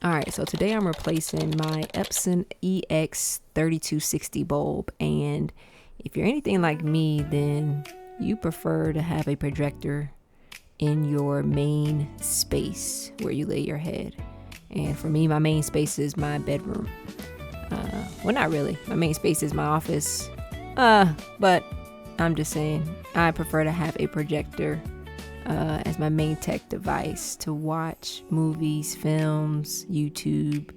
All right, so today I'm replacing my Epson EX3260 bulb, and if you're anything like me, then you prefer to have a projector in your main space where you lay your head. And for me, my main space is my bedroom. Well, not really. My main space is my office. But I'm just saying, I prefer to have a projector as my main tech device to watch movies, films, YouTube,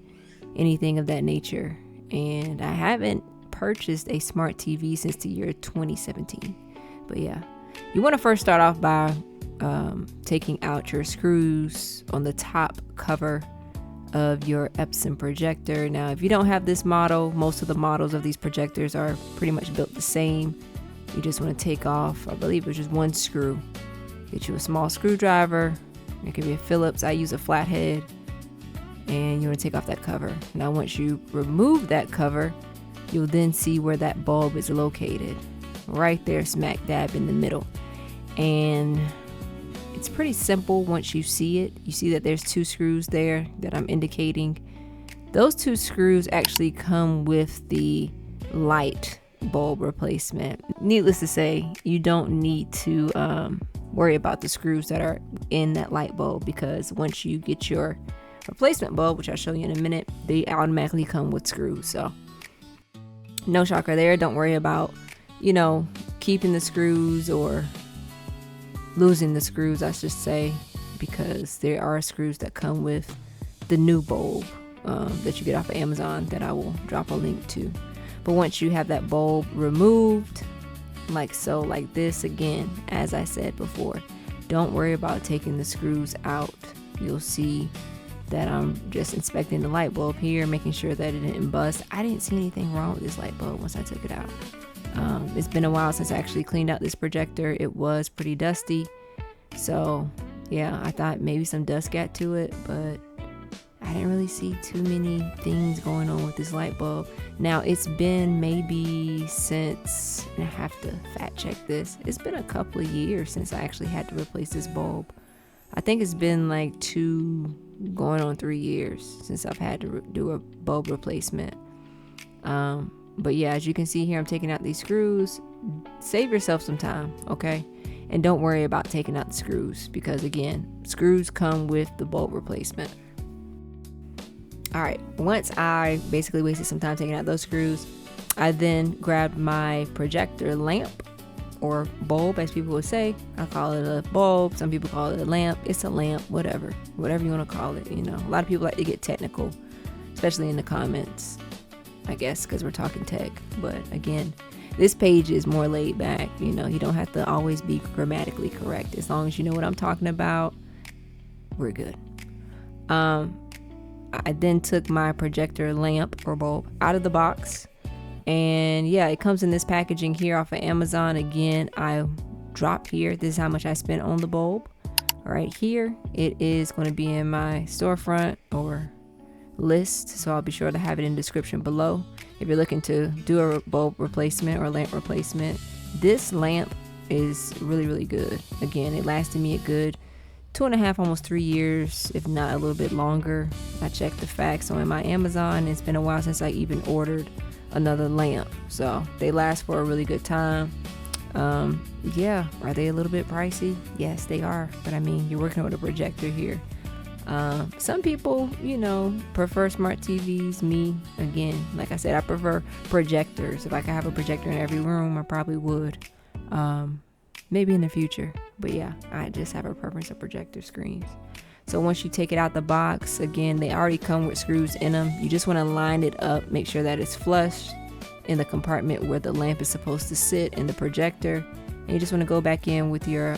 anything of that nature. And I haven't purchased a smart TV since the year 2017. But yeah, you want to first start off by taking out your screws on the top cover of your Epson projector. Now, if you don't have this model, most of the models of these projectors are pretty much built the same. You just want to take off, I believe it's just one screw. Get you a small screwdriver. It could be a Phillips. I use a flathead. And you want to take off that cover. Now, once you remove that cover, you'll then see where that bulb is located. Right there, smack dab in the middle. And it's pretty simple once you see it. You see that there's two screws there that I'm indicating. Those two screws actually come with the light bulb replacement. Needless to say, you don't need to worry about the screws that are in that light bulb, because once you get your replacement bulb, which I'll show you in a minute, they automatically come with screws. So no shocker there. Don't worry about, keeping the screws or losing the screws, I should say, because there are screws that come with the new bulb that you get off of Amazon that I will drop a link to. But once you have that bulb removed, like so, like this, again, as I said before, don't worry about taking the screws out. You'll see that I'm just inspecting the light bulb here, making sure that it didn't bust. I didn't see anything wrong with this light bulb once I took it out. It's been a while since I actually cleaned out this projector. It was pretty dusty. So yeah, I thought maybe some dust got to it, but I didn't really see too many things going on with this light bulb. Now, it's been maybe since, I have to fact check this, it's been a couple of years since I actually had to replace this bulb. I think it's been like 2 going on 3 years since I've had to do a bulb replacement. But yeah, as you can see here, I'm taking out these screws. Save yourself some time, okay? And don't worry about taking out the screws, because again, screws come with the bulb replacement. All right, once I basically wasted some time taking out those screws, I then grabbed my projector lamp, or bulb as people would say. I call it a bulb, some people call it a lamp. It's a lamp, whatever you want to call it. A lot of people like to get technical, especially in the comments, I guess, because we're talking tech. But again, this page is more laid back. You don't have to always be grammatically correct. As long as you know what I'm talking about, we're good. I then took my projector lamp or bulb out of the box, and yeah, it comes in this packaging here off of Amazon. Again, I dropped here, this is how much I spent on the bulb. All right, here it is going to be in my storefront or list, so I'll be sure to have it in the description below. If you're looking to do a bulb replacement or lamp replacement, this lamp is really, really good. Again, it lasted me a good 2.5, almost 3 years, if not a little bit longer. I checked the facts on my Amazon. It's been a while since I even ordered another lamp, so they last for a really good time. Yeah, are they a little bit pricey? Yes, they are, but I mean, you're working with a projector here. Some people, prefer smart TVs. Me, again, like I said, I prefer projectors. If I could have a projector in every room, I probably would. Maybe in the future, but yeah, I just have a preference of projector screens. So once you take it out the box, again, they already come with screws in them. You just want to line it up, make sure that it's flush in the compartment where the lamp is supposed to sit in the projector. And you just want to go back in with your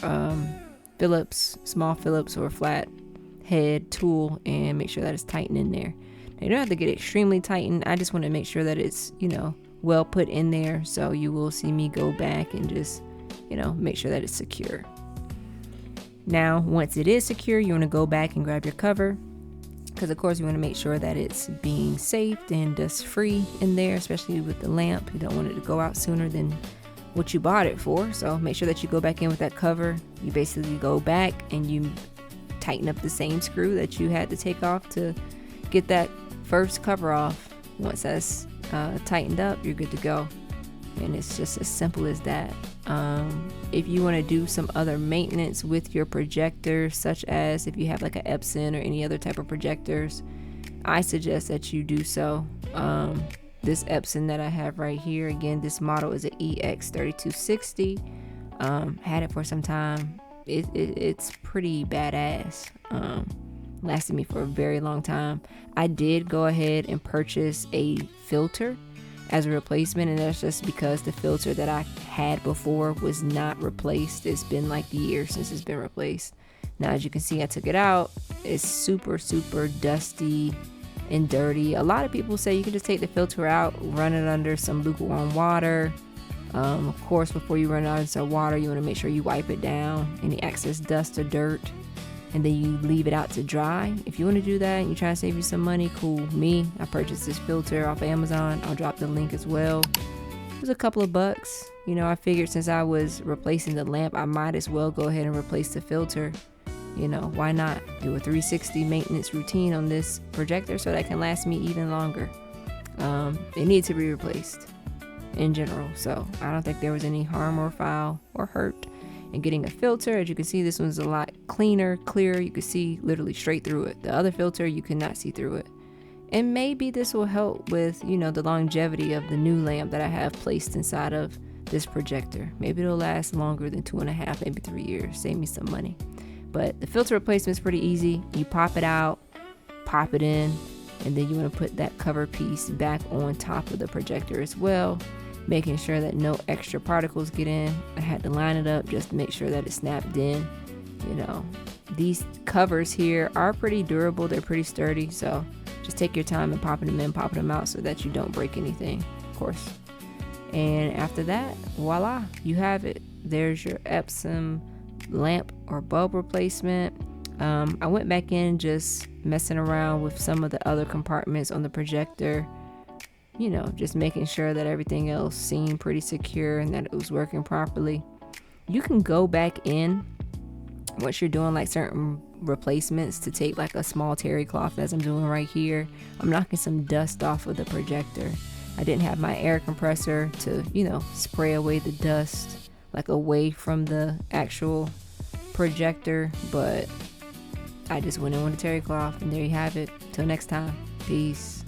Phillips, small Phillips or flat head tool, and make sure that it's tightened in there. Now, you don't have to get extremely tightened. I just want to make sure that it's, well put in there. So you will see me go back and just, make sure that it's secure. Now, once it is secure, you want to go back and grab your cover, because of course you want to make sure that it's being safe and dust free in there, especially with the lamp. You don't want it to go out sooner than what you bought it for. So make sure that you go back in with that cover. You basically go back and you tighten up the same screw that you had to take off to get that first cover off. Once that's tightened up, you're good to go. And it's just as simple as that. If you want to do some other maintenance with your projector, such as if you have like an Epson or any other type of projectors, I suggest that you do so. This Epson that I have right here, again, this model is an EX3260. Had it for some time. It's pretty badass. Lasted me for a very long time. I did go ahead and purchase a filter as a replacement, and that's just because the filter that I had before was not replaced. It's been like years since it's been replaced. Now, as you can see, I took it out. It's super dusty and dirty. A lot of people say you can just take the filter out, run it under some lukewarm water. Of course, before you run it out into water, you want to make sure you wipe it down, any excess dust or dirt, and then you leave it out to dry. If you want to do that and you're trying to save you some money, cool. Me, I purchased this filter off Amazon. I'll drop the link as well. It was a couple of bucks. You know, I figured since I was replacing the lamp, I might as well go ahead and replace the filter. You know, why not do a 360 maintenance routine on this projector so that can last me even longer. It needs to be replaced in general, so I don't think there was any harm or foul or hurt in getting a filter. As you can see, this one's a lot cleaner, clearer. You can see literally straight through it. The other filter, you cannot see through it. And maybe this will help with, you know, the longevity of the new lamp that I have placed inside of this projector. Maybe it'll last longer than 2.5, maybe 3 years. Save me some money. But the filter replacement is pretty easy. You pop it out, pop it in, and then you want to put that cover piece back on top of the projector as well, making sure that no extra particles get in. I had to line it up just to make sure that it snapped in. You know, these covers here are pretty durable. They're pretty sturdy. So just take your time and popping them in, popping them out so that you don't break anything, of course. And after that, voila, you have it. There's your Epson lamp or bulb replacement. I went back in just messing around with some of the other compartments on the projector, you know, just making sure that everything else seemed pretty secure and that it was working properly. You can go back in once you're doing like certain replacements to take like a small terry cloth, as I'm doing right here. I'm knocking some dust off of the projector. I didn't have my air compressor to, you know, spray away the dust like away from the actual projector, but I just went in with a terry cloth, and there you have it. Till next time, peace.